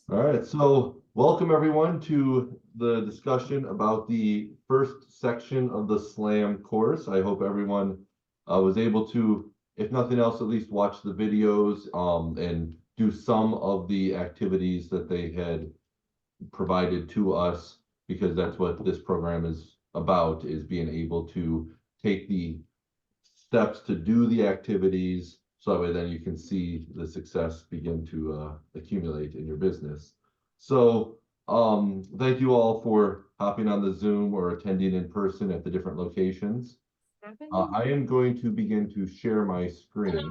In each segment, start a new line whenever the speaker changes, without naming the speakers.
All right, so welcome everyone to the discussion about the first section of the SLAM course. I hope everyone was able to, if nothing else, at least watch the videos and do some of the activities that they had provided to us, because that's what this program is about, is being able to take the steps to do the activities, so that way then you can see the success begin to accumulate in your business. So thank you all for hopping on the Zoom or attending in person at the different locations. I am going to begin to share my screen.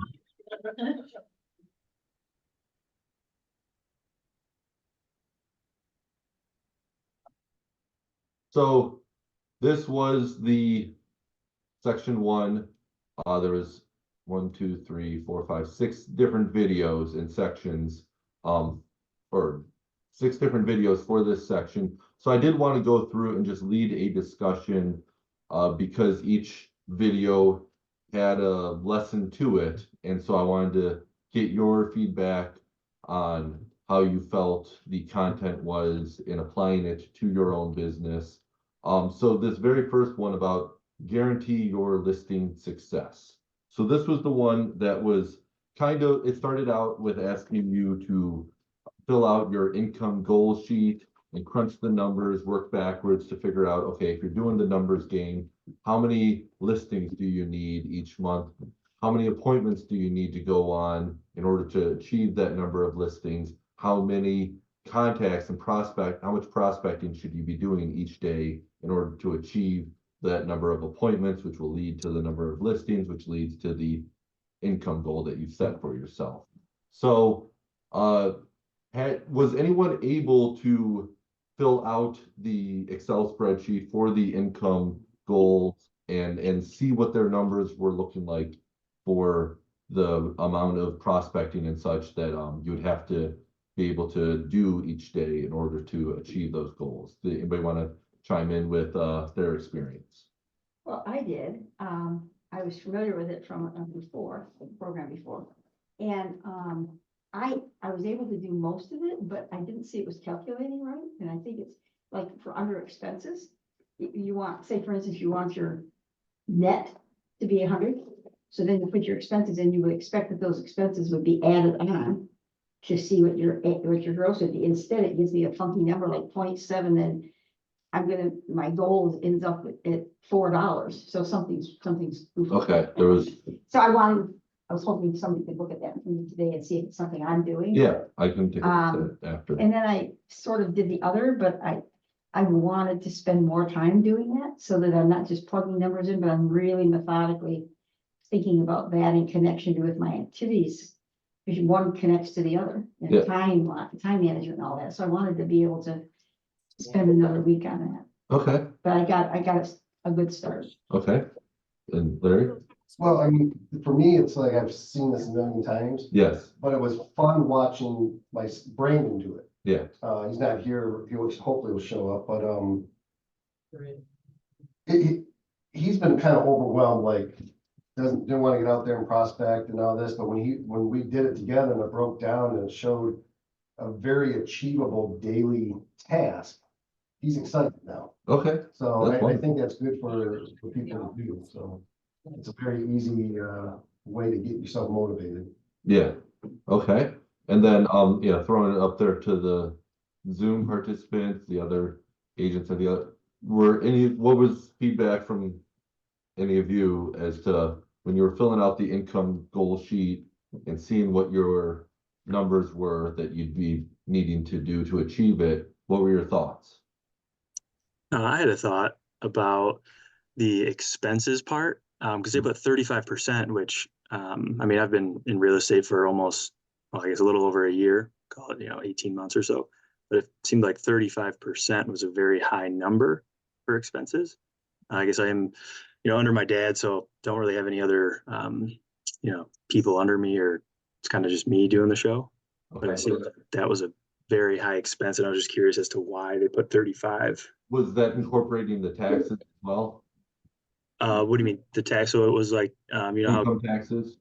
So this was the section one. There was 6 different videos and sections, or 6 different videos for this section. So I did want to go through and just lead a discussion because each video had a lesson to it. And so I wanted to get your feedback on how you felt the content was in applying it to your own business. So this very first one about guarantee your listing success. So this was the one that was it started out with asking you to fill out your income goal sheet and crunch the numbers, work backwards to figure out, okay, if you're doing the numbers game, how many listings do you need each month? How many appointments do you need to go on in order to achieve that number of listings? How many contacts and how much prospecting should you be doing each day in order to achieve that number of appointments, which will lead to the number of listings, which leads to the income goal that you've set for yourself. So was anyone able to fill out the Excel spreadsheet for the income goals and see what their numbers were looking like for the amount of prospecting and such that you would have to be able to do each day in order to achieve those goals? Did anybody want to chime in with their experience?
Well, I did. I was familiar with it from the program before. And I was able to do most of it, but I didn't see it was calculating right. And I think it's like for under expenses, you want, say for instance, you want your net to be 100. So then you put your expenses in, you would expect that those expenses would be added on to see what your gross would be. Instead, it gives me a funky number like 0.7, and my goal ends up at $4. So something's goofy.
Okay,
So I was hoping somebody could look at that for me today and see if it's something I'm doing.
Yeah, I can take a look at it after.
And then I sort of did the other, but I wanted to spend more time doing that so that I'm not just plugging numbers in, but I'm really methodically thinking about that in connection with my activities. Because one connects to the other, and
Yeah.
time management and all that. So I wanted to be able to spend another week on that.
Okay,
But I got a good start.
okay. And Larry?
Well, I mean, for me, it's like I've seen this a million times,
Yes,
but it was fun watching Brandon do it.
yeah,
He's not here. Hopefully will show up, but he's been kind of overwhelmed, like didn't want to get out there and prospect and all this. But when we did it together and it broke down and it showed a very achievable daily task, he's excited now.
okay,
So
That's
I
wonderful.
think that's good for people to do. So it's a very easy way to get yourself motivated.
Yeah, okay. And then, yeah, throwing it up there to the Zoom participants, the other agents and what was feedback from any of you as to when you were filling out the income goal sheet and seeing what your numbers were that you'd be needing to do to achieve it? What were your thoughts?
I had a thought about the expenses part, because they put 35%, which I mean, I've been in real estate for almost, well, I guess a little over a year, call it, 18 months or so. But it seemed like 35% was a very high number for expenses. I guess I am, under my dad, so don't really have any other, people under me, or it's kind of just me doing the show. But I
Okay.
see that was a very high expense, and I was just curious as to why they put 35.
Was that incorporating the taxes as well?
What do you mean the tax? So it was like,
Income taxes?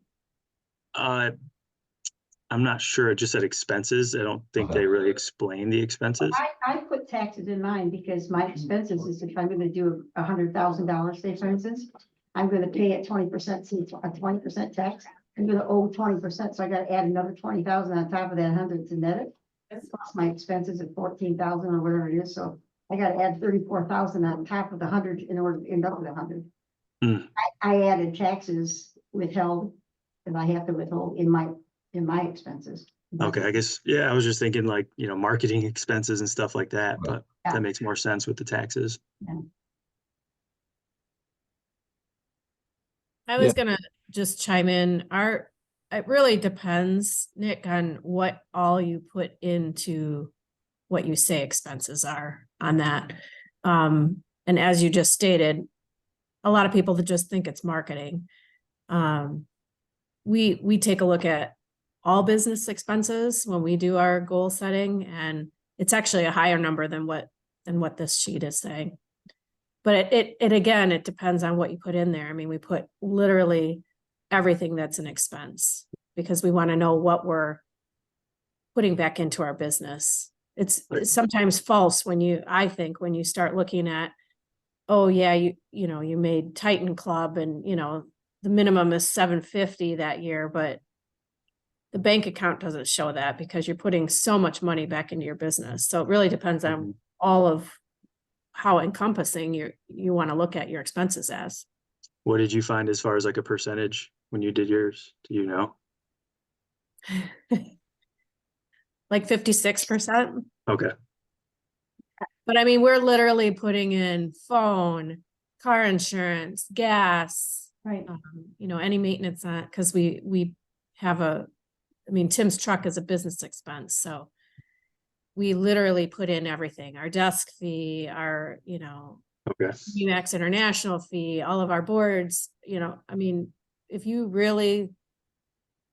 I'm not sure. It just said expenses. I don't think
Okay.
they really explain the expenses.
I put taxes in mine because my expenses is if I'm gonna do $100,000, say for instance, I'm gonna pay at 20%, see, a 20% tax. I'm gonna owe 20%, so I gotta add another 20,000 on top of that 100 to net it. Plus my expenses at 14,000 or whatever it is, so I gotta add 34,000 on top of the 100 in order to end up with 100.
Hmm.
I added taxes withheld, and I have to withhold in my expenses.
Okay, I guess, yeah, I was just thinking like, marketing expenses and stuff like that,
Right.
but
Yeah.
that makes more sense with the taxes.
I was gonna just chime in. It really depends, Nick, on what all you put into what you say expenses are on that. And as you just stated, a lot of people that just think it's marketing. We take a look at all business expenses when we do our goal setting, and it's actually a higher number than what this sheet is saying. But it again, it depends on what you put in there. I mean, we put literally everything that's an expense because we want to know what we're putting back into our business. It's sometimes false I think when you start looking at, oh yeah, you made Titan Club and the minimum is $750 that year, but the bank account doesn't show that because you're putting so much money back into your business. So it really depends on all of how encompassing you want to look at your expenses as.
What did you find as far as like a percentage when you did yours? Do you know?
Like 56%.
Okay.
But I mean, we're literally putting in phone, car insurance, gas,
Right.
Any maintenance on, because we have Tim's truck is a business expense, so we literally put in everything, our desk fee, our,
Okay.
UMax International fee, all of our boards, if you really,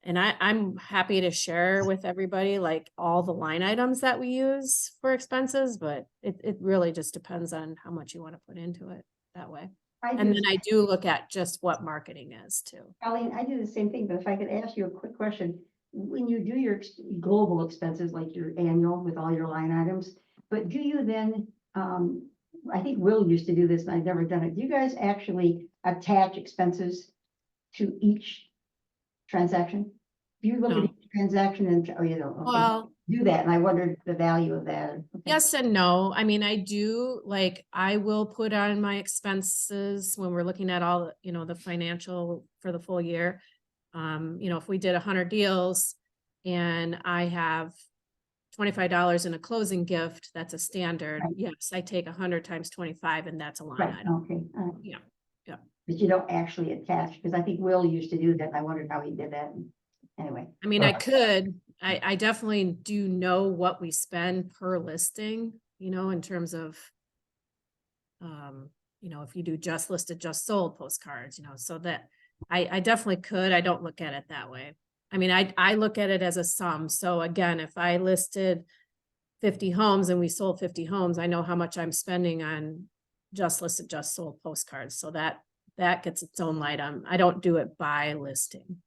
and I'm happy to share with everybody, like all the line items that we use for expenses, but it really just depends on how much you want to put into it that way. And then I do look at just what marketing is too.
Colleen, I do the same thing, but if I could ask you a quick question. When you do your global expenses, like your annual with all your line items, but do you then, I think Will used to do this and I've never done it. Do you guys actually attach expenses to each transaction? Do you look
No.
at each transaction and, oh, you don't? Okay.
Well,
Do that, and I wondered the value of that. Okay.
yes and no. I mean, I do, like, I will put on my expenses when we're looking at all, the financial for the full year. If we did 100 deals and I have $25 in a closing gift, that's a standard.
Right.
Yes, I take 100 times 25 and that's a line
Right,
item.
okay. All right.
Yeah, yeah.
But you don't actually attach, because I think Will used to do that, and I wondered how he did that. Anyway.
I mean, I could, I definitely do know what we spend per listing, in terms of, if you do just listed, just sold postcards, so that I definitely could. I don't look at it that way. I mean, I look at it as a sum. So again, if I listed 50 homes and we sold 50 homes, I know how much I'm spending on just listed, just sold postcards. So that gets its own line item. I don't do it by listing.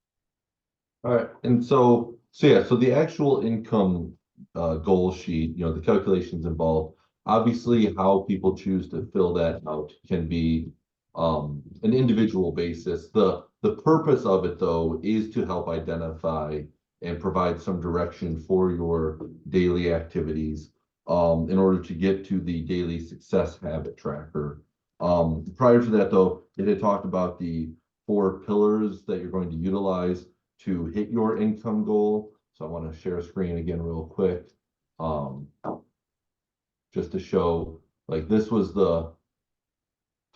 All right, and so the actual income goal sheet, the calculations involved, obviously how people choose to fill that out can be an individual basis. The purpose of it though is to help identify and provide some direction for your daily activities in order to get to the daily success habit tracker. Prior to that though, it had talked about the 4 pillars that you're going to utilize to hit your income goal. So I want to share a screen again real quick. Just to show, like, this was the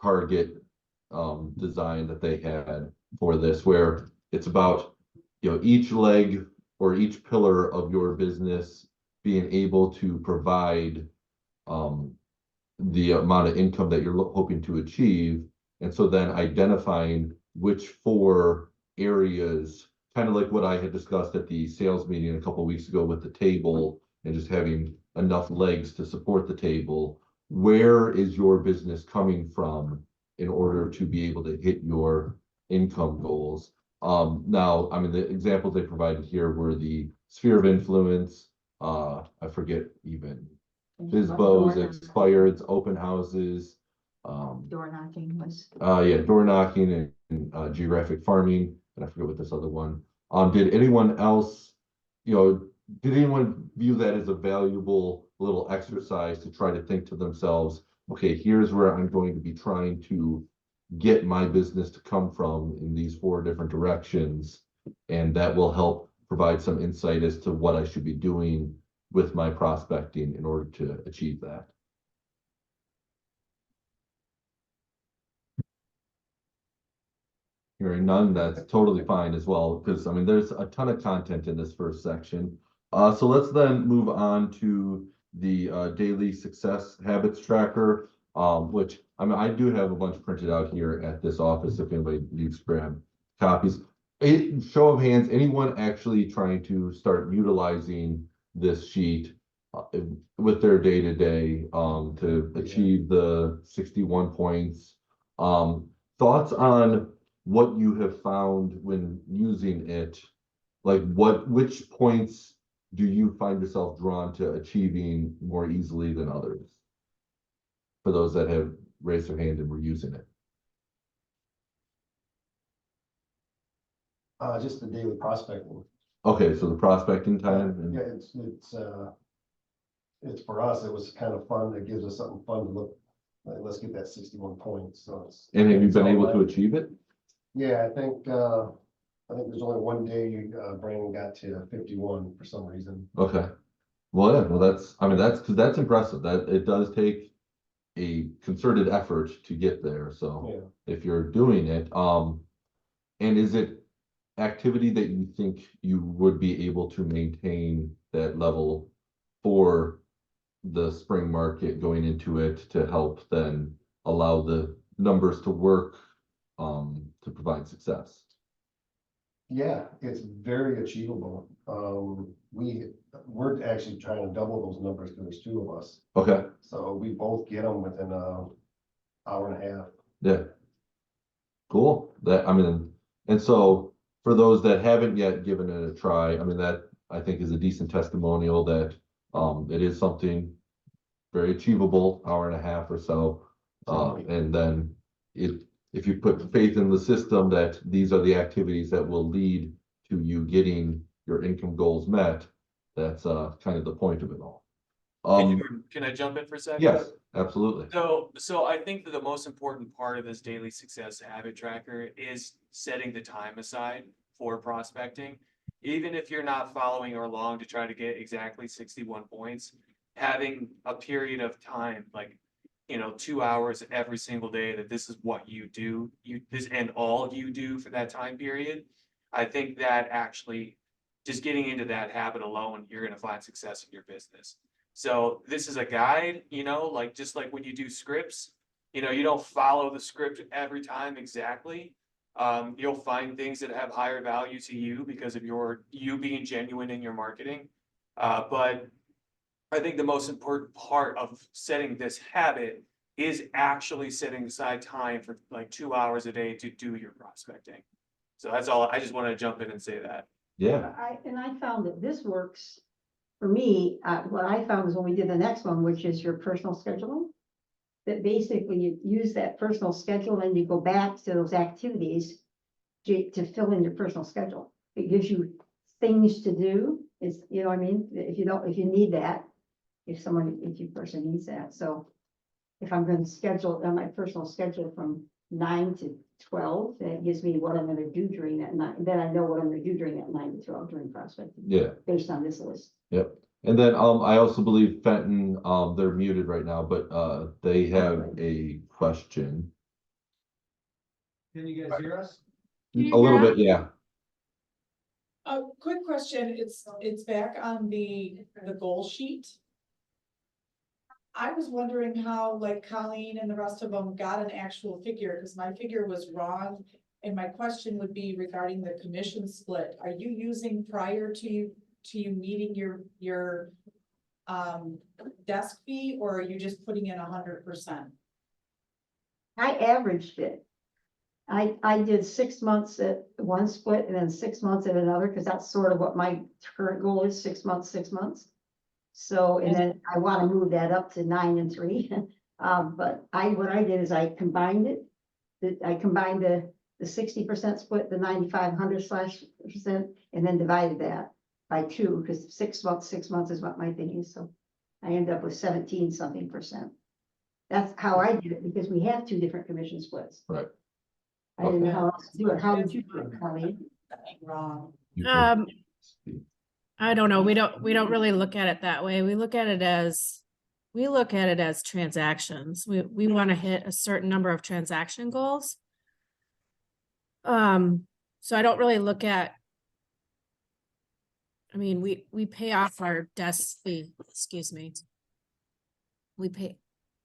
target design that they had for this, where it's about, each leg or each pillar of your business being able to provide the amount of income that you're hoping to achieve. And so then identifying which 4 areas, kind of like what I had discussed at the sales meeting a couple of weeks ago with the table and just having enough legs to support the table. Where is your business coming from in order to be able to hit your income goals? Now, I mean, the examples they provided here were the sphere of influence, I forget even, FISBOs, expired, open houses,
Door knocking was.
yeah, door knocking and geographic farming, and I forget what this other one. Did anyone else, did anyone view that as a valuable little exercise to try to think to themselves, okay, here's where I'm going to be trying to get my business to come from in these 4 different directions, and that will help provide some insight as to what I should be doing with my prospecting in order to achieve that. Hearing none, that's totally fine as well, because I mean, there's a ton of content in this first section. So let's then move on to the daily success habits tracker, which I mean, I do have a bunch printed out here at this office if anybody needs to grab copies. Show of hands, anyone actually trying to start utilizing this sheet with their day-to-day to achieve the 61 points? Thoughts on what you have found when using it, like which points do you find yourself drawn to achieving more easily than others? For those that have raised their hand and were using it.
Just the daily prospecting.
Okay, so the prospecting time. And,
Yeah, it's for us, it was kind of fun. It gives us something fun to look, like, let's get that 61 points, so it's.
and have you
it's
been
all
able
right.
to achieve it?
Yeah, I think there's only one day Brandon got to 51 for some reason.
Okay. Well, yeah, well, because that's impressive. That it does take a concerted effort to get there. So
Yeah.
if you're doing it, and is it activity that you think you would be able to maintain that level for the spring market going into it to help then allow the numbers to work to provide success?
Yeah, it's very achievable. We're actually trying to double those numbers because there's 2 of us.
Okay,
So we both get them within an hour and a half.
yeah. Cool. That, I mean, and so for those that haven't yet given it a try, I mean, that I think is a decent testimonial that it is something very achievable, hour and a half or so. And then if you put faith in the system that these are the activities that will lead to you getting your income goals met, that's kind of the point of it all.
Can I jump in for a second?
Yes, absolutely.
So I think that the most important part of this daily success habit tracker is setting the time aside for prospecting. Even if you're not following along to try to get exactly 61 points, having a period of time, like, 2 hours every single day, that this is what you do, this and all you do for that time period. I think that actually just getting into that habit alone, you're going to find success in your business. So this is a guide, like just like when you do scripts, you don't follow the script every time exactly. You'll find things that have higher value to you because of you being genuine in your marketing. But I think the most important part of setting this habit is actually setting aside time for like 2 hours a day to do your prospecting. So that's all. I just want to jump in and say that.
Yeah.
I found that this works for me. What I found was when we did the next one, which is your personal scheduling, that basically you use that personal schedule and you go back to those activities to fill in your personal schedule. It gives you things to do. It's, you know what I mean? If you need that, if you person needs that. So if I'm going to schedule on my personal schedule from 9 to 12, that gives me what I'm going to do during that night. Then I know what I'm going to do during that 9 to 12 during prospecting.
Yeah.
Based on this list.
Yep. And then I also believe Fenton, they're muted right now, but they have a question.
Can you guys hear us?
Can you
A little
hear
bit, yeah.
A quick question, it's back on the goal sheet. I was wondering how, like, Colleen and the rest of them got an actual figure, because my figure was wrong. And my question would be regarding the commission split. Are you using prior to you meeting your desk fee, or are you just putting in 100%?
I averaged it. I did 6 months at one split and then 6 months at another, because that's sort of what my current goal is, 6 months, 6 months. So, and then I want to move that up to 9 and 3. But what I did is I combined it. I combined the 60% split, the 9,500/%, and then divided that by 2, because 6 months is what my thing is, so I ended up with 17 something percent. That's how I did it, because we have 2 different commission splits.
Right.
I didn't know how else to do it. How did you do it, Colleen?
Wrong.
I don't know. We don't really look at it that way. We look at it as transactions. We want to hit a certain number of transaction goals. So I don't really look at, I mean, we pay off our desk fee, excuse me.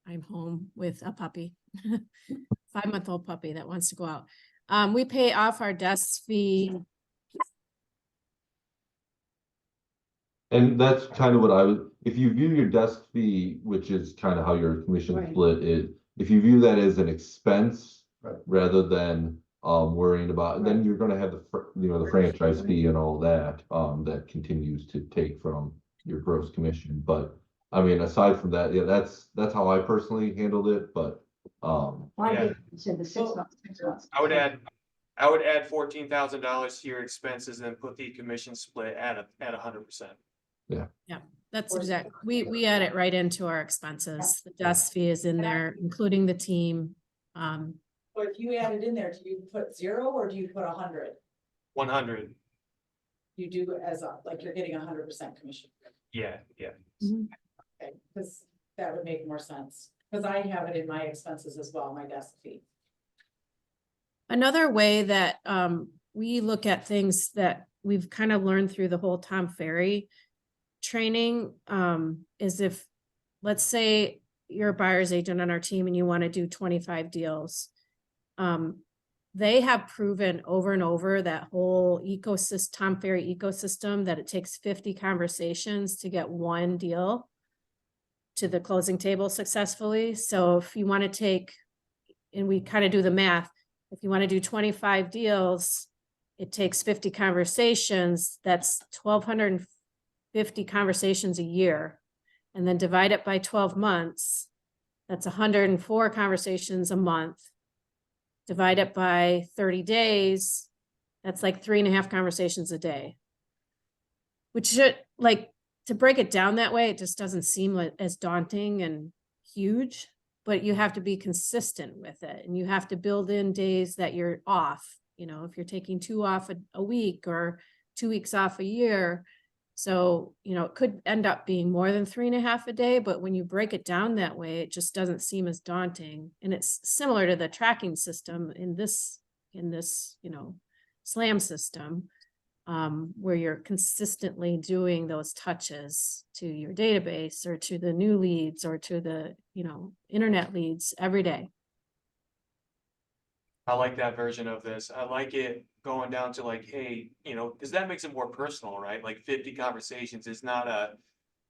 I'm home with a puppy, 5-month-old puppy that wants to go out. We pay off our desk fee.
And that's kind of what I would, if you view your desk fee, which is kind of how your commission
Right.
split is, if you view that as an expense
Right.
rather than worrying about, then
Right.
you're gonna have the franchise fee and all that that continues to take from your gross commission. But I mean, aside from that, yeah, that's how I personally handled it, but
Why
Yeah.
did you said the 6 months, 6 months?
I would add $14,000 to your expenses and put the commission split at 100%.
That's exact. We add it right into our expenses. The desk fee is in there, including the team.
Or if you add it in there, do you put 0 or do you put 100?
100.
You do as like you're getting 100% commission.
Yeah.
Okay, because that would make more sense, because I have it in my expenses as well, my desk fee.
Another way that we look at things that we've kind of learned through the whole Tom Ferry training is if, let's say you're a buyer's agent on our team and you want to do 25 deals. They have proven over and over that whole ecosystem, Tom Ferry ecosystem, that it takes 50 conversations to get one deal to the closing table successfully. So if you want to take, and we kind of do the math, if you want to do 25 deals, it takes 50 conversations. That's 1,250 conversations a year. And then divide it by 12 months. That's 104 conversations a month. Divide it by 30 days. That's like 3.5 conversations a day. Which should, like, to break it down that way, it just doesn't seem as daunting and huge. But you have to be consistent with it, and you have to build in days that you're off. You know, if you're taking 2 off a week or 2 weeks off a year. So, you know, it could end up being more than 3.5 a day, but when you break it down that way, it just doesn't seem as daunting. And it's similar to the tracking system in this, you know, SLAM system, where you're consistently doing those touches to your database or to the new leads or to the, you know, internet leads every day.
I like that version of this. I like it going down to like, hey, you know, because that makes it more personal, right? Like 50 conversations is not a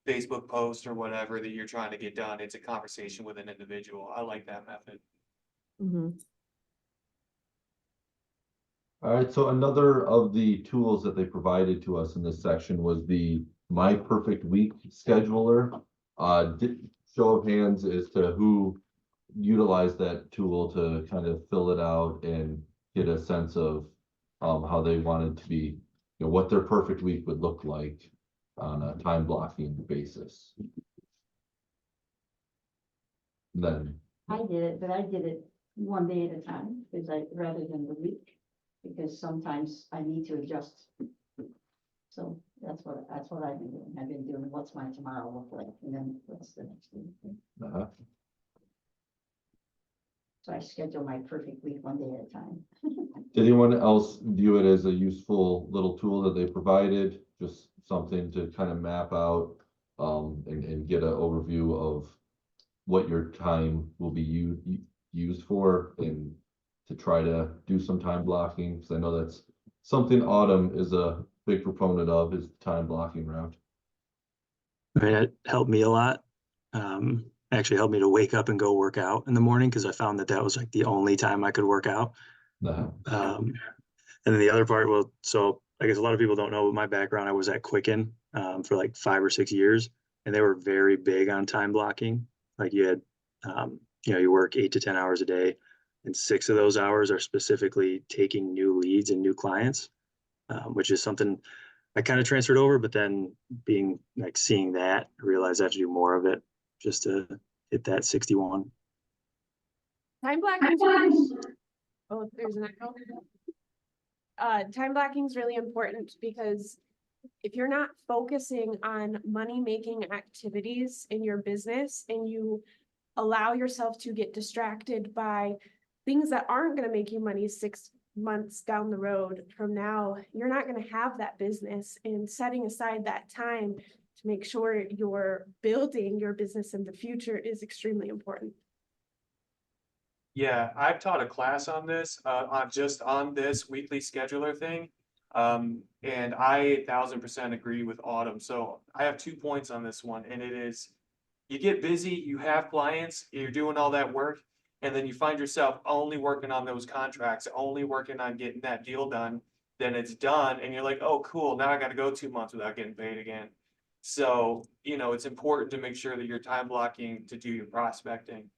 Facebook post or whatever that you're trying to get done. It's a conversation with an individual. I like that method.
Mhm.
all right, so another of the tools that they provided to us in this section was the My Perfect Week scheduler. Show of hands as to who utilized that tool to kind of fill it out and get a sense of how they wanted to be, you know, what their perfect week would look like on a time blocking basis. Then
I did it, but I did it one day at a time, rather than the week, because sometimes I need to adjust. So that's what I've been doing. I've been doing what's my tomorrow look like, and then what's the next week. So I schedule my perfect week one day at a time.
did anyone else view it as a useful little tool that they provided? Just something to kind of map out and get an overview of what your time will be used for, and to try to do some time blocking, because I know that's something Autumn is a big proponent of, is the time blocking route.
I mean, it helped me a lot. Actually helped me to wake up and go work out in the morning, because I found that was like the only time I could work out.
No.
And then the other part, well, so I guess a lot of people don't know my background. I was at Quicken for like 5 or 6 years, and they were very big on time blocking. Like you had, you work 8 to 10 hours a day, and 6 of those hours are specifically taking new leads and new clients, which is something I kind of transferred over. But then seeing that, I realized I have to do more of it just to hit that 61.
Time blocking. Oh, there's an echo. Time blocking is really important because if you're not focusing on money-making activities in your business and you allow yourself to get distracted by things that aren't going to make you money 6 months down the road from now, you're not going to have that business. And setting aside that time to make sure you're building your business in the future is extremely important.
Yeah, I've taught a class on this, on this weekly scheduler thing. And I 1000% agree with Autumn. So I have 2 points on this one, and it is, you get busy, you have clients, you're doing all that work, and then you find yourself only working on those contracts, only working on getting that deal done. Then it's done, and you're like, oh, cool, now I got to go 2 months without getting paid again. So, it's important to make sure that you're time blocking to do your prospecting.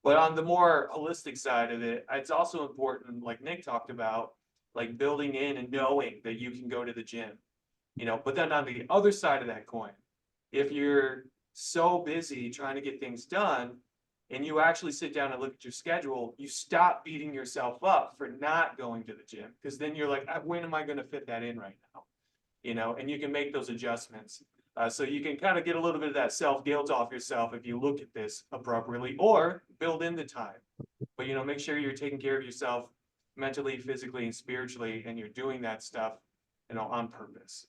But on the more holistic side of it, it's also important, like Nick talked about, like building in and knowing that you can go to the gym, but then on the other side of that coin, if you're so busy trying to get things done and you actually sit down and look at your schedule, you stop beating yourself up for not going to the gym, because then you're like, when am I going to fit that in right now? And you can make those adjustments. So you can kind of get a little bit of that self-guilt off yourself if you look at this appropriately, or build in the time. But, make sure you're taking care of yourself mentally, physically, and spiritually, and you're doing that stuff, on purpose.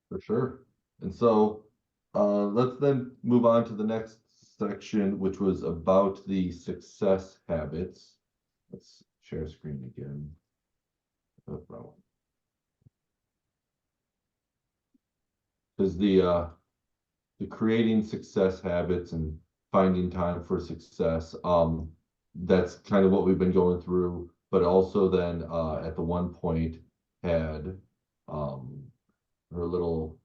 For sure. And so let's then move on to the next section, which was about the success habits. Let's share screen again. Because the creating success habits and finding time for success, that's kind of what we've been going through, but also then at the one point had her little,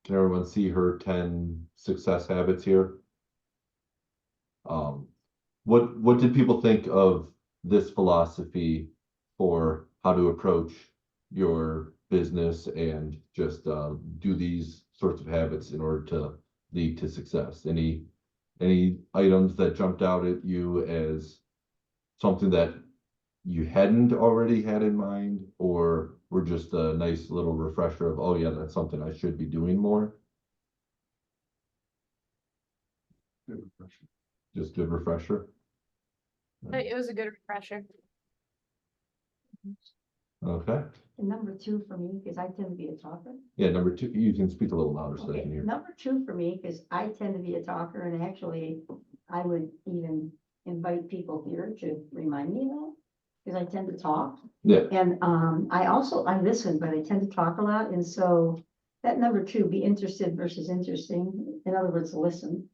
can everyone see her 10 success habits here? What did people think of this philosophy for how to approach your business and just do these sorts of habits in order to lead to success? Any items that jumped out at you as something that you hadn't already had in mind, or were just a nice little refresher of, oh yeah, that's something I should be doing more?
Good refresher.
Just good refresher.
It was a good refresher.
Okay.
And number 2 for me, because I tend to be a talker.
Yeah, number 2, you can speak a little louder so I
Okay,
can hear.
number 2 for me, because I tend to be a talker, and actually, I would even invite people here to remind me of that, because I tend to talk.
Yeah.
And I listen, but I tend to talk a lot, and so that number 2, be interested versus interesting. In other words, listen.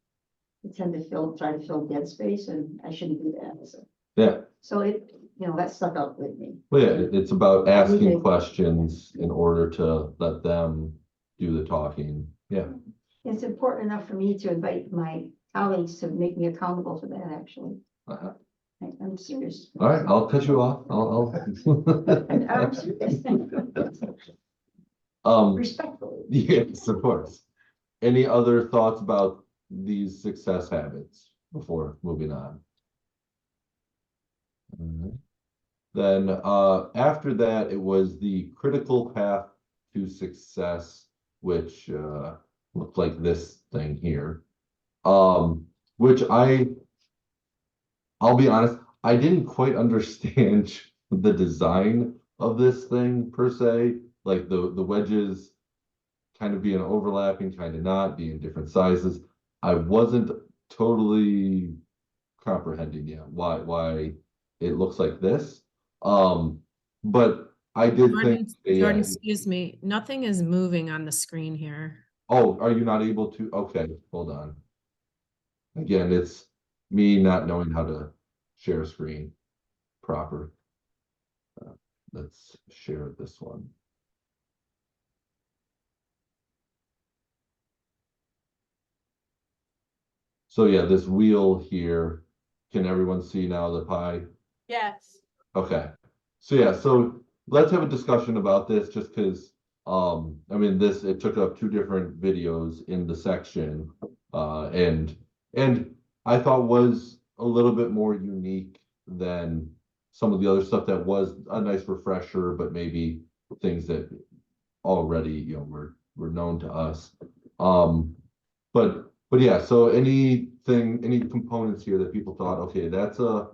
I tend to try to fill dead space, and I shouldn't do that. So.
Yeah.
So that stuck out with me.
Well, yeah, it's about
Okay.
asking questions in order to let them do the talking. Yeah.
It's important enough for me to invite my colleagues to make me accountable for that, actually.
Uh-huh.
I'm serious.
All right, I'll cut you off.
I'm serious. Respectfully.
Yes, of course. Any other thoughts about these success habits before moving on? All right. Then after that, it was the critical path to success, which looked like this thing here. Which I'll be honest, I didn't quite understand the design of this thing per se, like the wedges kind of being overlapping, kind of not, being different sizes. I wasn't totally comprehending yet why it looks like this. But I did think
Jordan, excuse me, nothing is moving on the screen here.
Oh, are you not able to? Okay, hold on. Again, me not knowing how to share a screen proper. Let's share this one. So yeah, this wheel here, can everyone see now the pie?
Yes.
Okay, so yeah, so let's have a discussion about this just because, I mean, it took up 2 different videos in the section. And I thought was a little bit more unique than some of the other stuff that was a nice refresher, but maybe things that already, you know, were known to us. But yeah, so any components here that people thought, okay, that's a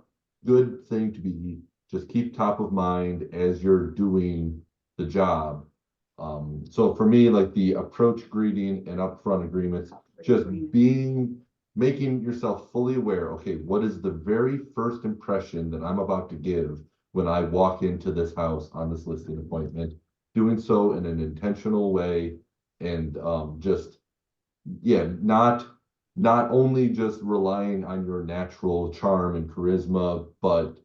good thing to be, just keep top of mind as you're doing the job. So for me, like the approach greeting and upfront agreements, just making yourself fully aware, okay, what is the very first impression that I'm about to give when I walk into this house on this listing appointment, doing so in an intentional way, and just, yeah, not only just relying on your natural charm and charisma, but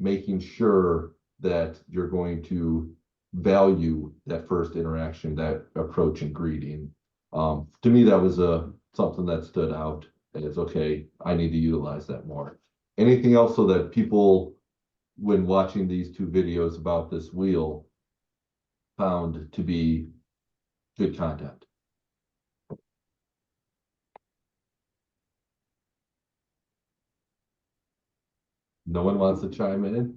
making sure that you're going to value that first interaction, that approach and greeting. To me, that was something that stood out as, okay, I need to utilize that more. Anything else so that people, when watching these 2 videos about this wheel, found to be good content? No one wants to chime in?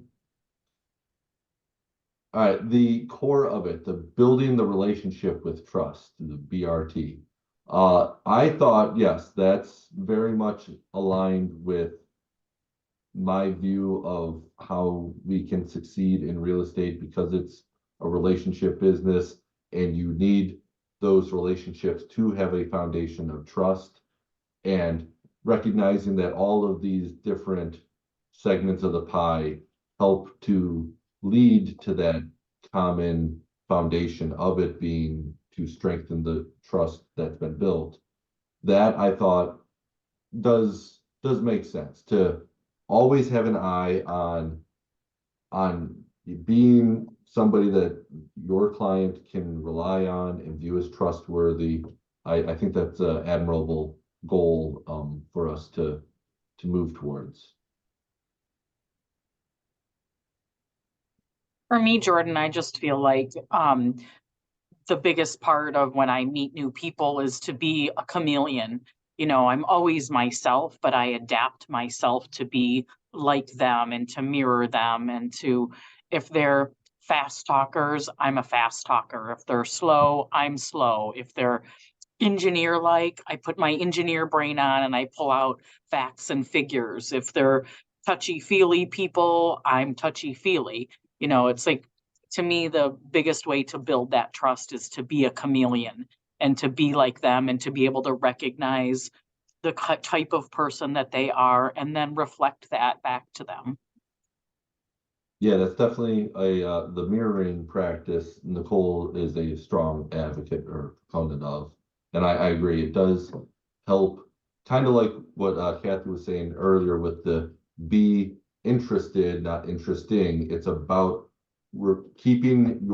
All right, the core of it, the building the relationship with trust, the BRT. I thought, yes, that's very much aligned with my view of how we can succeed in real estate, because it's a relationship business and you need those relationships to have a foundation of trust, and recognizing that all of these different segments of the pie help to lead to that common foundation of it being to strengthen the trust that's been built. That I thought does make sense, to always have an eye on being somebody that your client can rely on and view as trustworthy. I think that's an admirable goal for us to move towards.
For me, Jordan, I just feel like the biggest part of when I meet new people is to be a chameleon. You know, I'm always myself, but I adapt myself to be like them and to mirror them, and to, if they're fast talkers, I'm a fast talker. If they're slow, I'm slow. If they're engineer like, I put my engineer brain on and I pull out facts and figures. If they're touchy feely people, I'm touchy feely. You know, it's like, to me, the biggest way to build that trust is to be a chameleon and to be like them and to be able to recognize the type of person that they are and then reflect that back to them.
Yeah, that's definitely the mirroring practice. Nicole is a strong advocate or proponent of, and I agree. It does help, kind of like what Kathy was saying earlier with the be interested, not interesting. It's about keeping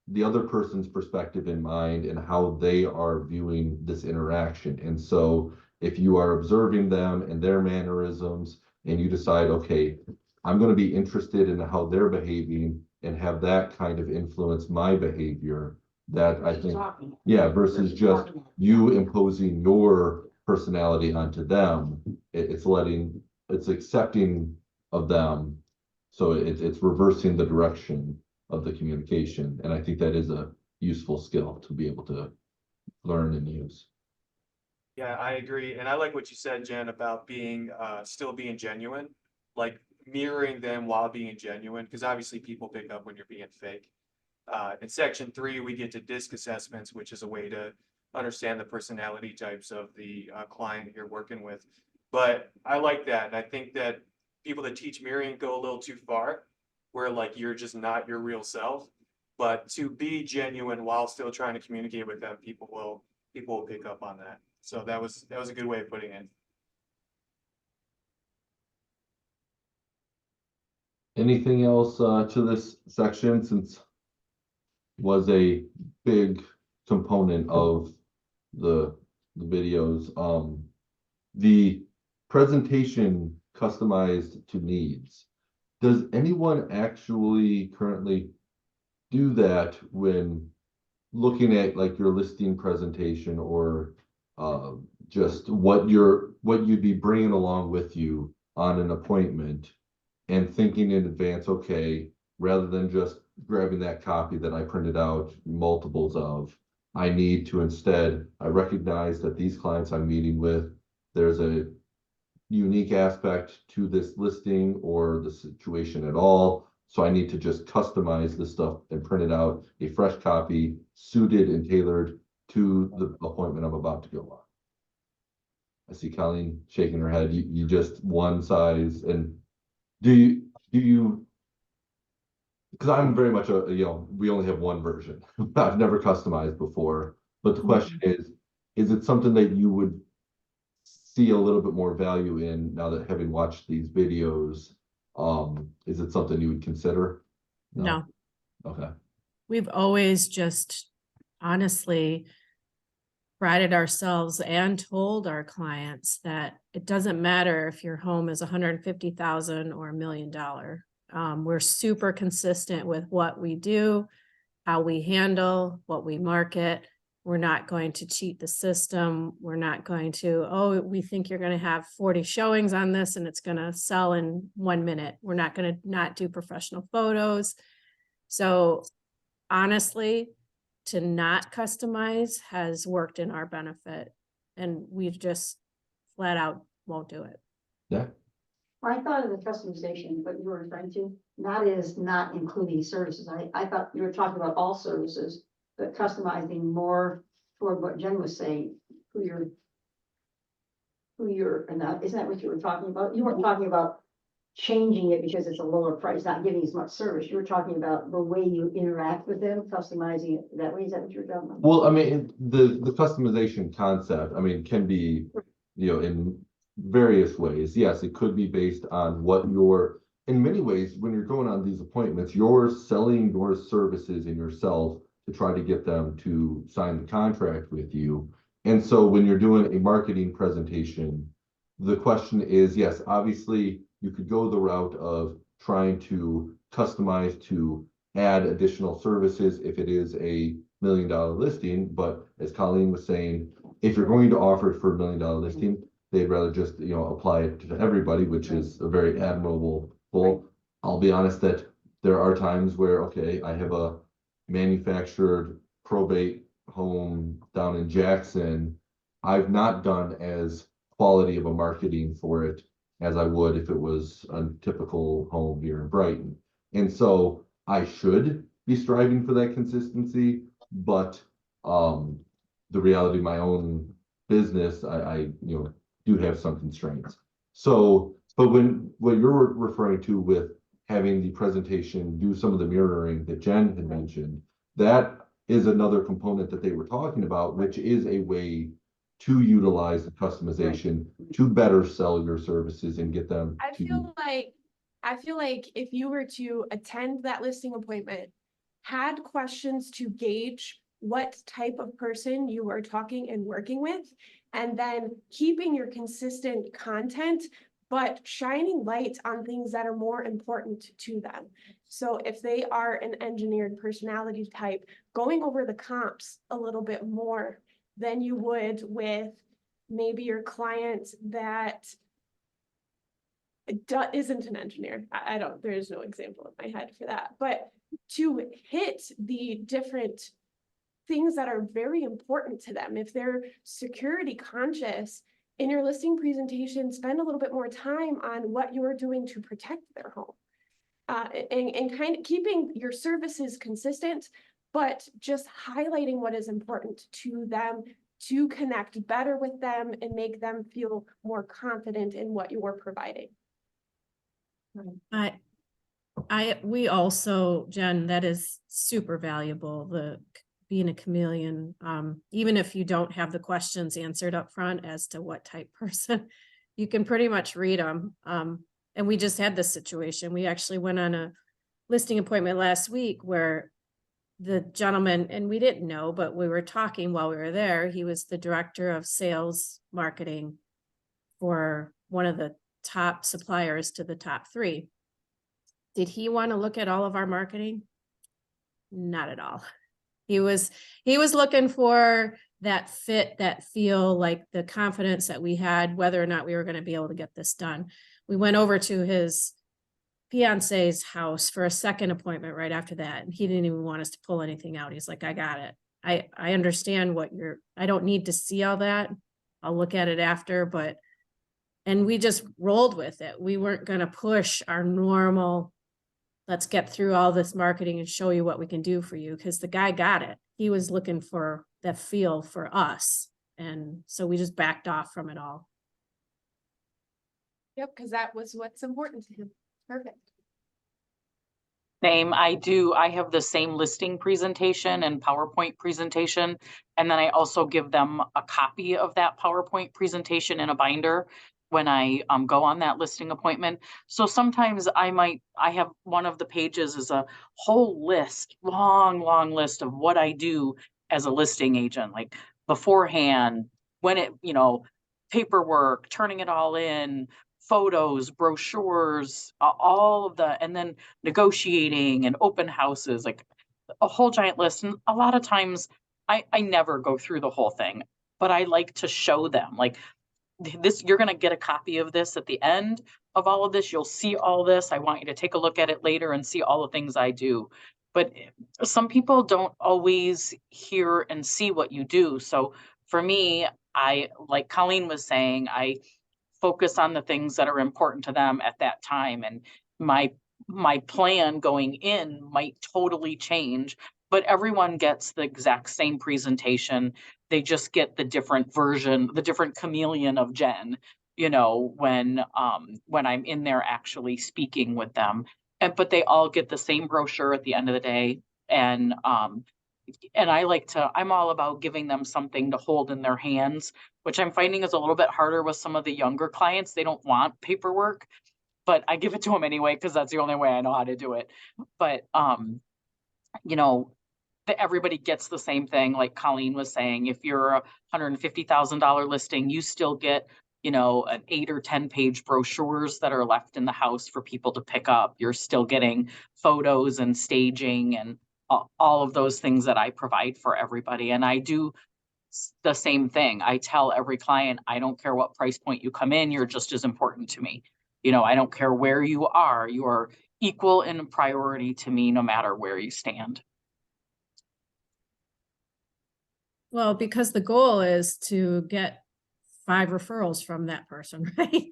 the other person's perspective in mind and how they are viewing this interaction. And so if you are observing them and their mannerisms, and you decide, okay, I'm going to be interested in how they're behaving and have that kind of influence my behavior, that I think, yeah, versus just you imposing your personality onto them. It's accepting of them. So it's reversing the direction of the communication. And I think that is a useful skill to be able to learn and use.
Yeah, I agree. And I like what you said, Jen, about being, still being genuine, like mirroring them while being genuine, because obviously people pick up when you're being fake. In section 3, we get to DISC assessments, which is a way to understand the personality types of the client you're working with. But I like that. And I think that people that teach mirroring go a little too far, where like you're just not your real self. But to be genuine while still trying to communicate with them, people will pick up on that. So that was a good way of putting it.
Anything else to this section, since was a big component of the videos? The presentation customized to needs. Does anyone actually currently do that when looking at like your listing presentation, or just what you'd be bringing along with you on an appointment, and thinking in advance, okay, rather than just grabbing that copy that I printed out multiples of, I need to instead, I recognize that these clients I'm meeting with, there's a unique aspect to this listing or the situation at all. So I need to just customize this stuff and print it out, a fresh copy, suited and tailored to the appointment I'm about to go on. I see Colleen shaking her head. You just one size. And do you, because I'm very much we only have one version. I've never customized before, but the question is it something that you would see a little bit more value in now that having watched these videos? Is it something you would consider?
No,
Okay.
we've always just honestly prided ourselves and told our clients that it doesn't matter if your home is 150,000 or $1 million. We're super consistent with what we do, how we handle, what we market. We're not going to cheat the system. We're not going to, oh, we think you're going to have 40 showings on this and it's going to sell in 1 minute. We're not going to not do professional photos. So honestly, to not customize has worked in our benefit, and we've just flat out won't do it.
Yeah.
I thought of the customization, but you were referring to, not as not including services. I thought you were talking about all services, but customizing more toward what Jen was saying, and isn't that what you were talking about? You weren't talking about changing it because it's a lower price, not giving as much service. You were talking about the way you interact with them, customizing it that way. Is that what you're talking about?
Well, I mean, the customization concept, I mean, can be, in various ways. Yes, it could be based on what in many ways, when you're going on these appointments, you're selling your services and yourself to try to get them to sign the contract with you. And so when you're doing a marketing presentation, the question is, yes, obviously you could go the route of trying to customize to add additional services if it is a $1 million listing. But as Colleen was saying, if you're going to offer it for $1 million listing, they'd rather just, apply it to everybody, which is a very admirable goal. I'll be honest that there are times where, okay, I have a manufactured probate home down in Jackson. I've not done as quality of a marketing for it as I would if it was a typical home here in Brighton. And so I should be striving for that consistency, but the reality of my own business, I do have some constraints. So, but what you're referring to with having the presentation do some of the mirroring that Jen had mentioned, that is another component that they were talking about, which is a way to utilize the customization to better sell your services and get them
I feel like if you were to attend that listing appointment, had questions to gauge what type of person you are talking and working with, and then keeping your consistent content, but shining light on things that are more important to them. So if they are an engineered personality type, going over the comps a little bit more than you would with maybe your client that isn't an engineer. There's no example in my head for that, but to hit the different things that are very important to them. If they're security conscious, in your listing presentation, spend a little bit more time on what you're doing to protect their home. And kind of keeping your services consistent, but just highlighting what is important to them to connect better with them and make them feel more confident in what you're providing.
We also, Jen, that is super valuable, being a chameleon. Even if you don't have the questions answered up front as to what type person, you can pretty much read them. And we just had this situation. We actually went on a listing appointment last week where the gentleman, and we didn't know, but we were talking while we were there. He was the director of sales marketing for one of the top suppliers to the top 3. Did he want to look at all of our marketing? Not at all. He was looking for that fit, that feel, like the confidence that we had, whether or not we were going to be able to get this done. We went over to his fiance's house for a second appointment right after that, and he didn't even want us to pull anything out. He's like, I got it. I understand I don't need to see all that. I'll look at it after, and we just rolled with it. We weren't going to push our normal, let's get through all this marketing and show you what we can do for you, because the guy got it. He was looking for that feel for us. And so we just backed off from it all.
Yep, because that was what's important to him. Perfect.
Same, I have the same listing presentation and PowerPoint presentation. And then I also give them a copy of that PowerPoint presentation in a binder when I go on that listing appointment. So sometimes I have one of the pages is a whole list, long list of what I do as a listing agent, like beforehand, when it, paperwork, turning it all in, photos, brochures, all of the, and then negotiating and open houses, like a whole giant list. And a lot of times I never go through the whole thing, but I like to show them, like, this, you're going to get a copy of this at the end of all of this. You'll see all this. I want you to take a look at it later and see all the things I do. But some people don't always hear and see what you do. So for me, like Colleen was saying, I focus on the things that are important to them at that time. And my plan going in might totally change, but everyone gets the exact same presentation. They just get the different version, the different chameleon of Jen, when I'm in there actually speaking with them. But they all get the same brochure at the end of the day. And I'm all about giving them something to hold in their hands, which I'm finding is a little bit harder with some of the younger clients. They don't want paperwork, but I give it to them anyway, because that's the only way I know how to do it. But, everybody gets the same thing. Like Colleen was saying, if you're a $150,000 listing, you still get, an 8 or 10 page brochures that are left in the house for people to pick up. You're still getting photos and staging and all of those things that I provide for everybody. And I do the same thing. I tell every client, I don't care what price point you come in, you're just as important to me. I don't care where you are, you're equal in priority to me, no matter where you stand.
Well, because the goal is to get 5 referrals from that person, right?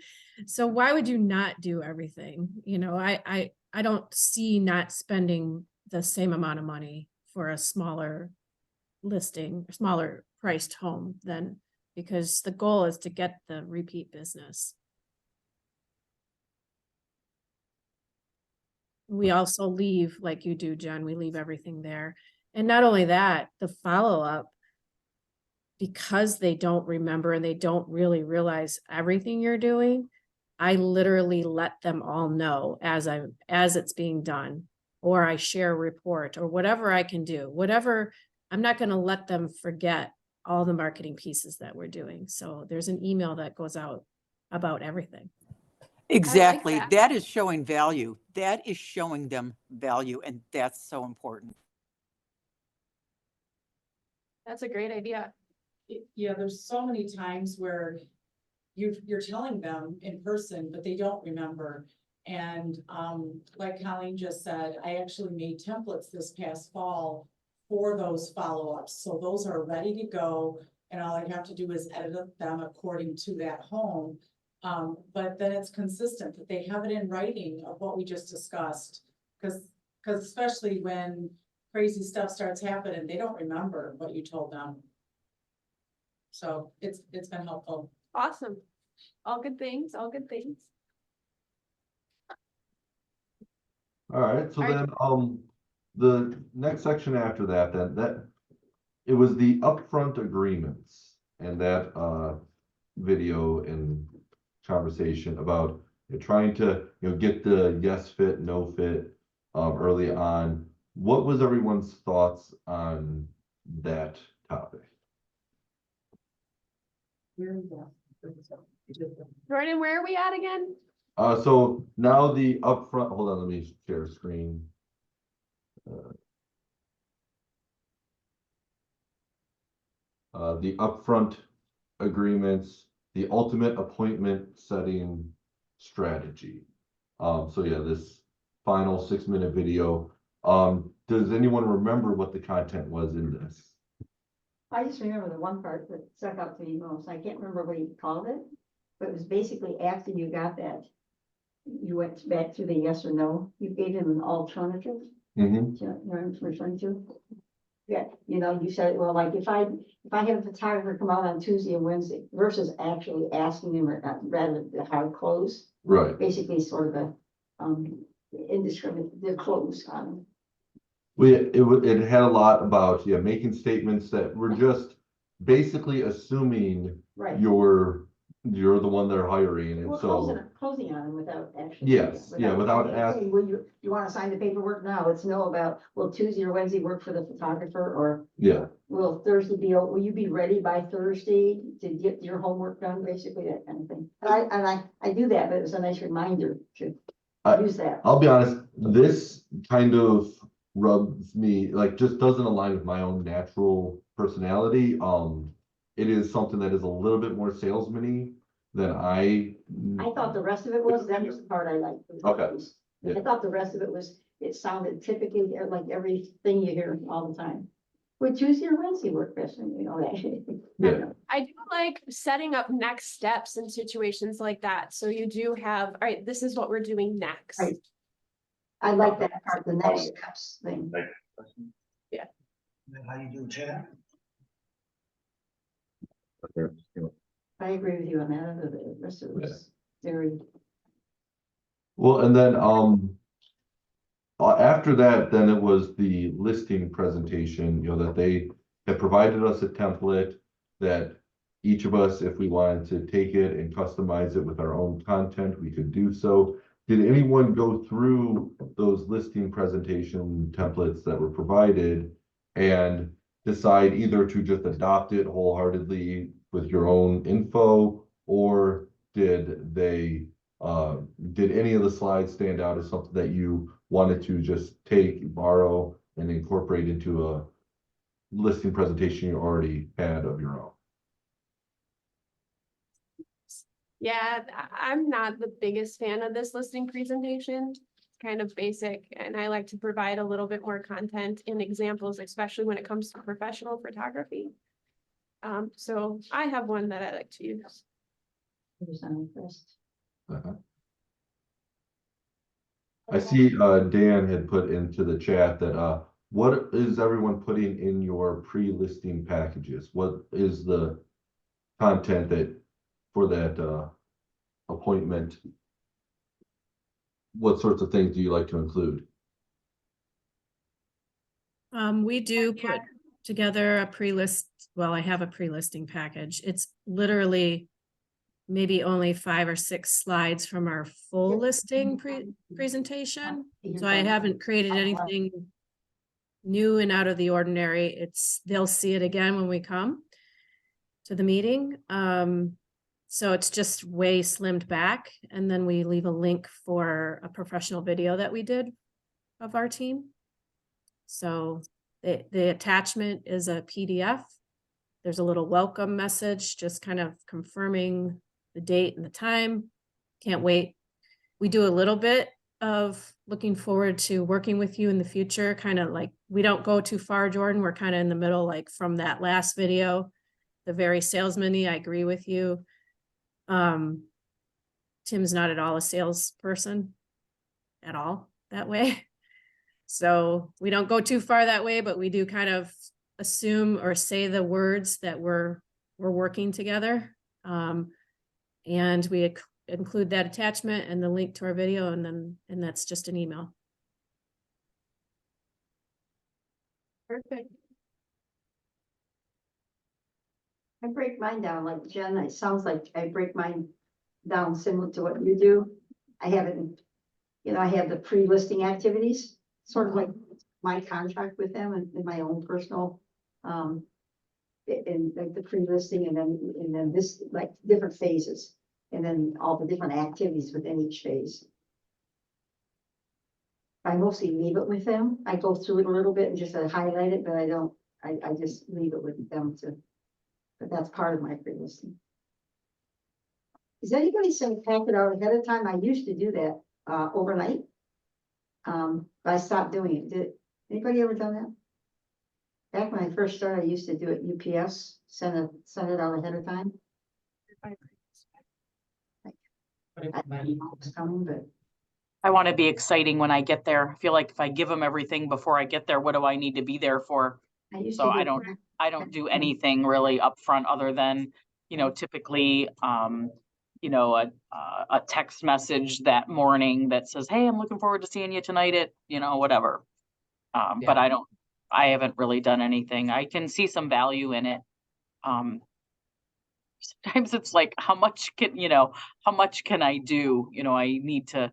So why would you not do everything? I don't see not spending the same amount of money for a smaller listing, smaller priced home than, because the goal is to get the repeat business. We also leave, like you do, Jen, we leave everything there. And not only that, the follow-up, because they don't remember and they don't really realize everything you're doing, I literally let them all know as it's being done, or I share a report or whatever I can do, whatever. I'm not going to let them forget all the marketing pieces that we're doing. So there's an email that goes out about everything.
Exactly.
that.
That is showing value. That is showing them value. And that's so important.
That's a great idea.
Yeah, there's so many times where you're telling them in person, but they don't remember. And like Colleen just said, I actually made templates this past fall for those follow-ups. So those are ready to go. And all I have to do is edit them according to that home. But then it's consistent that they have it in writing of what we just discussed. Because especially when crazy stuff starts happening, they don't remember what you told them. So it's been helpful.
Awesome. All good things, all good things.
All right, so
All right.
then, the next section after that, it was the upfront agreements and that, video and conversation about You're trying to, get the yes fit, no fit, early on. What was everyone's thoughts on that topic?
Jordan, where are we at again?
So now the upfront, hold on, let me share screen. The upfront agreements, the ultimate appointment setting strategy. So yeah, this final 6-minute video. Does anyone remember what the content was in this?
I just remember the one part that stuck out to me most. I can't remember what he called it, but it was basically after you got that, you went back to the yes or no, you gave him an alternative.
Mm-hmm.
Do you know what I'm referring to? Yeah, you said, well, like if I have a photographer come out on Tuesday and Wednesday versus actually asking him rather the hard close,
Right.
basically sort of a indiscriminate, the close on.
It had a lot about, making statements that were just basically assuming
Right.
you're the one they're hiring, and
We're
so.
closing on them without actually.
Yes, without
saying,
ask.
"Hey, you want to sign the paperwork now? It's no about, will Tuesday or Wednesday work for the photographer, or
Yeah,
will Thursday will you be ready by Thursday to get your homework done, basically that kind of thing. And I do that, but it was a nice reminder to use that.
I'll be honest, this kind of rubs me, like, just doesn't align with my own natural personality. It is something that is a little bit more salesman-y than
I thought the rest of it was, that was the part I liked.
Okay.
I thought the rest of it was, it sounded typically like everything you hear all the time. Would Tuesday or Wednesday work best, that.
Yeah.
I do like setting up next steps in situations like that. So you do have, all right, this is what we're doing next.
Right. I like that part, the next steps thing.
Yeah.
How you doing, Chad?
I agree with you on that, the rest of it was very.
Well, and then, after that, then it was the listing presentation, that they had provided us a template that each of us, if we wanted to take it and customize it with our own content, we could do so. Did anyone go through those listing presentation templates that were provided and decide either to just adopt it wholeheartedly with your own info, or did any of the slides stand out as something that you wanted to just take, borrow, and incorporate into a listing presentation you already had of your own?
Yeah, I'm not the biggest fan of this listing presentation. It's kind of basic, and I like to provide a little bit more content and examples, especially when it comes to professional photography. So I have one that I like to use.
I see Dan had put into the chat that what is everyone putting in your pre-listing packages? What is the content that for that appointment? What sorts of things do you like to include?
We do put together a pre-list, well, I have a pre-listing package. It's literally maybe only 5 or 6 slides from our full listing presentation. So I haven't created anything new and out of the ordinary. They'll see it again when we come to the meeting. So it's just way slimmed back. And then we leave a link for a professional video that we did of our team. So the attachment is a PDF. There's a little welcome message, just kind of confirming the date and the time. Can't wait. We do a little bit of looking forward to working with you in the future, kind of like, we don't go too far, Jordan. We're kind of in the middle, like from that last video, the very salesman-y, I agree with you. Tim's not at all a salesperson at all that way. So we don't go too far that way, but we do kind of assume or say the words that we're working together. And we include that attachment and the link to our video, and that's just an email.
Perfect.
I break mine down like Jen, it sounds like I break mine down similar to what you do. I haven't, I have the pre-listing activities, sort of like my contract with them and my own personal, and like the pre-listing and then this, like different phases. And then all the different activities within each phase. I mostly leave it with them. I go through it a little bit and just highlight it, but I don't, I just leave it with them but that's part of my pre-listing. Is anybody send a packet out ahead of time? I used to do that, overnight. But I stopped doing it. Did anybody ever done that? Back when I first started, I used to do it UPS, send it out ahead of time. I didn't know it was coming, but
I want to be exciting when I get there. I feel like if I give them everything before I get there, what do I need to be there for?
I used
So
to.
I don't do anything really upfront other than, typically, a text message that morning that says, hey, I'm looking forward to seeing you tonight at, whatever. But I haven't really done anything. I can see some value in it. Sometimes it's like, how much can I do? I need to,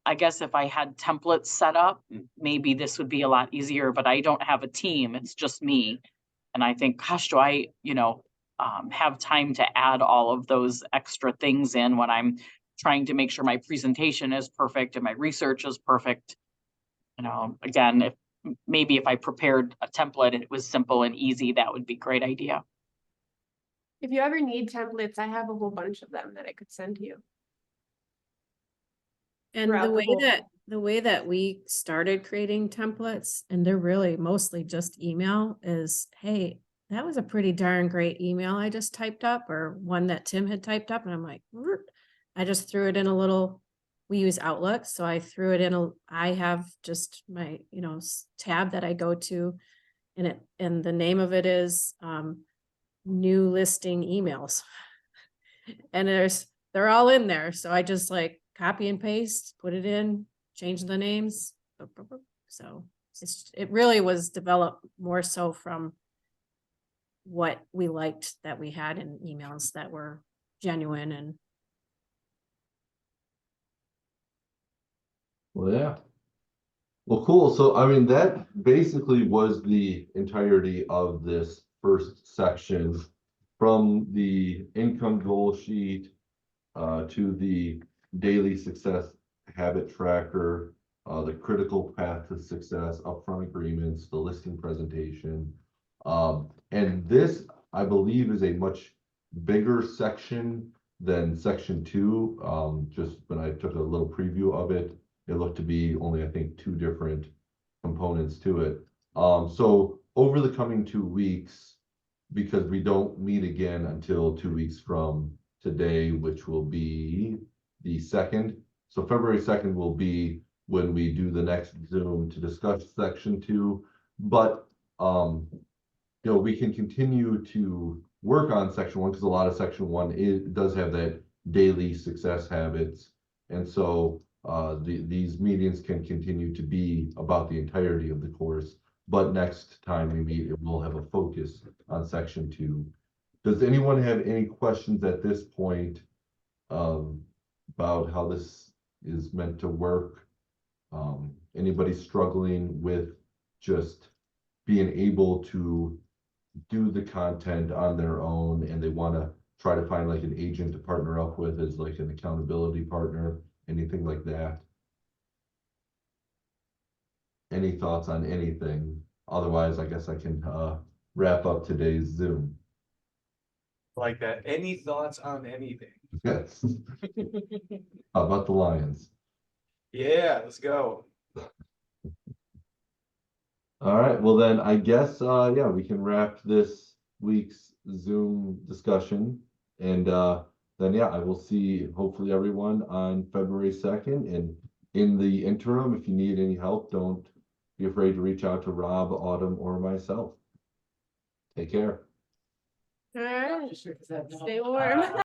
I guess if I had templates set up, maybe this would be a lot easier, but I don't have a team. It's just me. And I think, gosh, do I, have time to add all of those extra things in when I'm trying to make sure my presentation is perfect and my research is perfect. Again, if I prepared a template and it was simple and easy, that would be a great idea.
If you ever need templates, I have a whole bunch of them that I could send to you.
And
throughout
the way that we started creating templates, and they're really mostly just email, is, hey, that was a pretty darn great email I just typed up, or one that Tim had typed up. And I'm like, I just threw it in a little, we use Outlook. So I threw it in I have just my, tab that I go to, and the name of it is, new listing emails. And they're all in there. So I just like copy and paste, put it in, change the names. So it really was developed more so from what we liked that we had in emails that were genuine. And
Well, yeah. Well, cool. So, I mean, that basically was the entirety of this first section, from the income goal sheet to the daily success habit tracker, the critical path to success, upfront agreements, the listing presentation. And this, I believe, is a much bigger section than section 2. Just when I took a little preview of it, it looked to be only, I think, 2 different components to it. So over the coming 2 weeks, because we don't meet again until 2 weeks from today, which will be the 2nd. So February 2nd will be when we do the next Zoom to discuss section 2. But we can continue to work on section 1, because a lot of section 1 does have that daily success habits. And so these meetings can continue to be about the entirety of the course. But next time we meet, it will have a focus on section 2. Does anyone have any questions at this point about how this is meant to work? Anybody struggling with just being able to do the content on their own, and they want to try to find like an agent to partner up with as like an accountability partner, anything like that? Any thoughts on anything? Otherwise, I guess I can wrap up today's Zoom.
Like that. Any thoughts on anything?
Yes. How about the Lions?
Yeah, let's go.
All right, well then I guess yeah, we can wrap this week's Zoom discussion, and then yeah, I will see hopefully everyone on February 2nd. And in the interim, if you need any help, don't be afraid to reach out to Rob, Autumn, or myself. Take care.
All right. Stay warm.